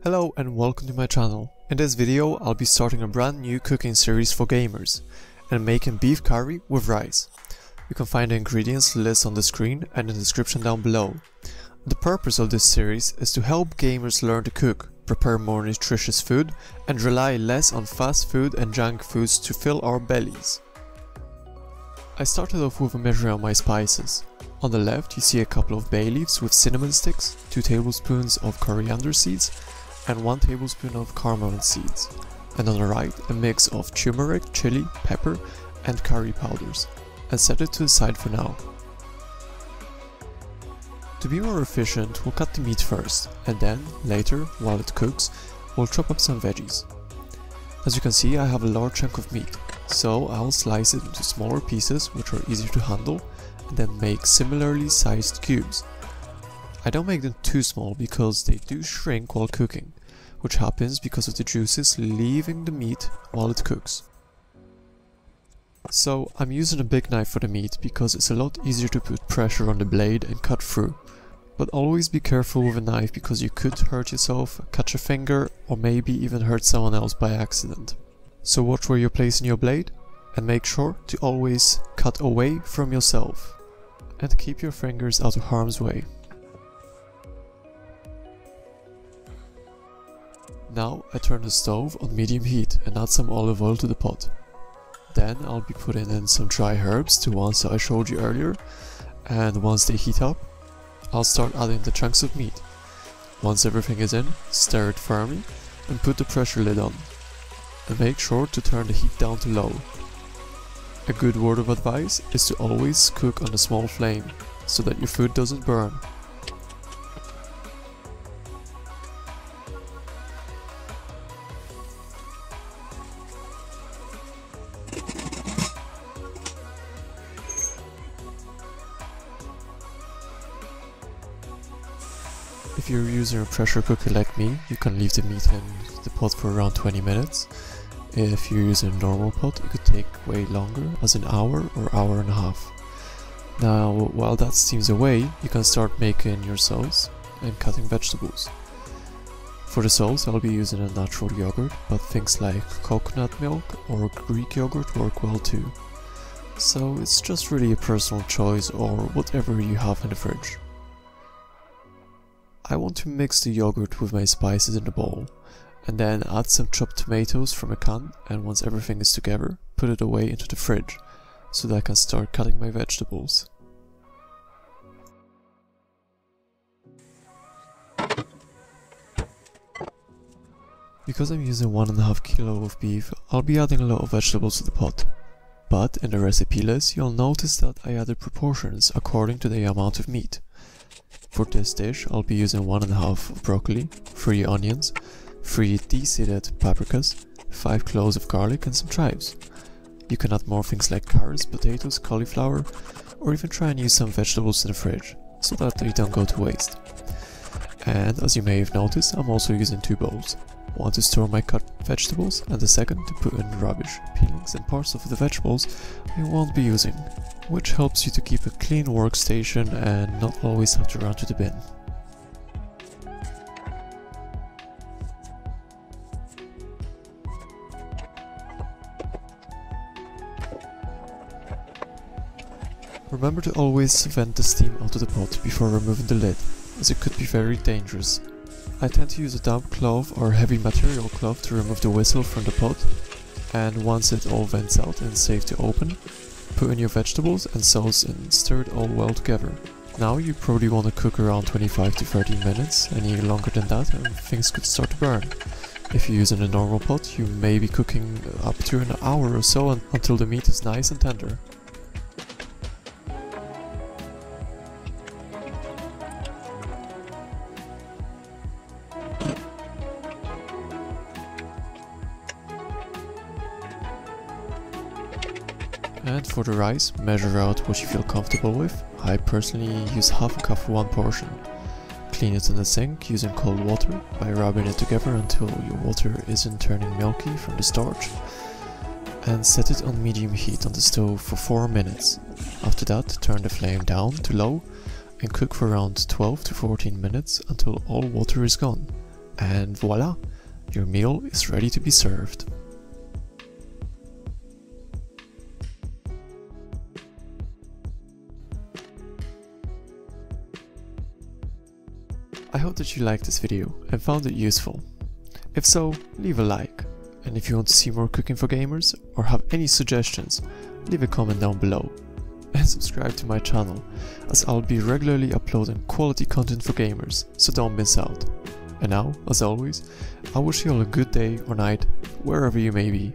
Hello and welcome to my channel. In this video I'll be starting a brand new cooking series for gamers and making beef curry with rice. You can find the ingredients list on the screen and in the description down below. The purpose of this series is to help gamers learn to cook, prepare more nutritious food and rely less on fast food and junk foods to fill our bellies. I started off with a measure of my spices. On the left you see a couple of bay leaves with cinnamon sticks, 2 tablespoons of coriander seeds and 1 tablespoon of cardamom seeds. And on the right a mix of turmeric, chili, pepper and curry powders. And set it to the side for now. To be more efficient, we'll cut the meat first and then, later, while it cooks, we'll chop up some veggies. As you can see, I have a large chunk of meat, so I'll slice it into smaller pieces which are easier to handle and then make similarly sized cubes. I don't make them too small because they do shrink while cooking, which happens because of the juices leaving the meat while it cooks. So I'm using a big knife for the meat because it's a lot easier to put pressure on the blade and cut through. But always be careful with a knife because you could hurt yourself, cut your finger or maybe even hurt someone else by accident. So watch where you're placing your blade and make sure to always cut away from yourself and keep your fingers out of harm's way. Now I turn the stove on medium heat and add some olive oil to the pot. Then I'll be putting in some dry herbs, the ones that I showed you earlier, and once they heat up, I'll start adding the chunks of meat. Once everything is in, stir it firmly and put the pressure lid on. And make sure to turn the heat down to low. A good word of advice is to always cook on a small flame, so that your food doesn't burn. If you're using a pressure cooker like me, you can leave the meat in the pot for around 20 minutes. If you're using a normal pot, it could take way longer, as an hour or hour and a half. Now, while that steams away, you can start making your sauce and cutting vegetables. For the sauce, I'll be using a natural yogurt, but things like coconut milk or Greek yogurt work well too. So it's just really a personal choice or whatever you have in the fridge. I want to mix the yogurt with my spices in the bowl, and then add some chopped tomatoes from a can, and once everything is together, put it away into the fridge, so that I can start cutting my vegetables. Because I'm using 1.5 kilo of beef, I'll be adding a lot of vegetables to the pot. But in the recipe list, you'll notice that I added proportions according to the amount of meat. For this dish, I'll be using 1.5 of broccoli, 3 onions, 3 de-seeded paprikas, 5 cloves of garlic and some chives. You can add more things like carrots, potatoes, cauliflower, or even try and use some vegetables in the fridge, so that they don't go to waste. And as you may have noticed, I'm also using 2 bowls. One to store my cut vegetables and the second to put in rubbish, peelings and parts of the vegetables I won't be using, which helps you to keep a clean workstation and not always have to run to the bin. Remember to always vent the steam out of the pot before removing the lid, as it could be very dangerous. I tend to use a damp cloth or heavy material cloth to remove the whistle from the pot, and once it all vents out and is safe to open, put in your vegetables and sauce and stir it all well together. Now you probably want to cook around 25 to 30 minutes, any longer than that and things could start to burn. If you're using a normal pot, you may be cooking up to an hour or so until the meat is nice and tender. And for the rice, measure out what you feel comfortable with. I personally use half a cup for one portion. Clean it in the sink using cold water by rubbing it together until your water isn't turning milky from the starch. And set it on medium heat on the stove for 4 minutes. After that, turn the flame down to low and cook for around 12 to 14 minutes until all water is gone. And voila, your meal is ready to be served. I hope that you liked this video and found it useful. If so, leave a like, and if you want to see more cooking for gamers or have any suggestions, leave a comment down below. And subscribe to my channel, as I'll be regularly uploading quality content for gamers, so don't miss out. And now, as always, I wish you all a good day or night, wherever you may be.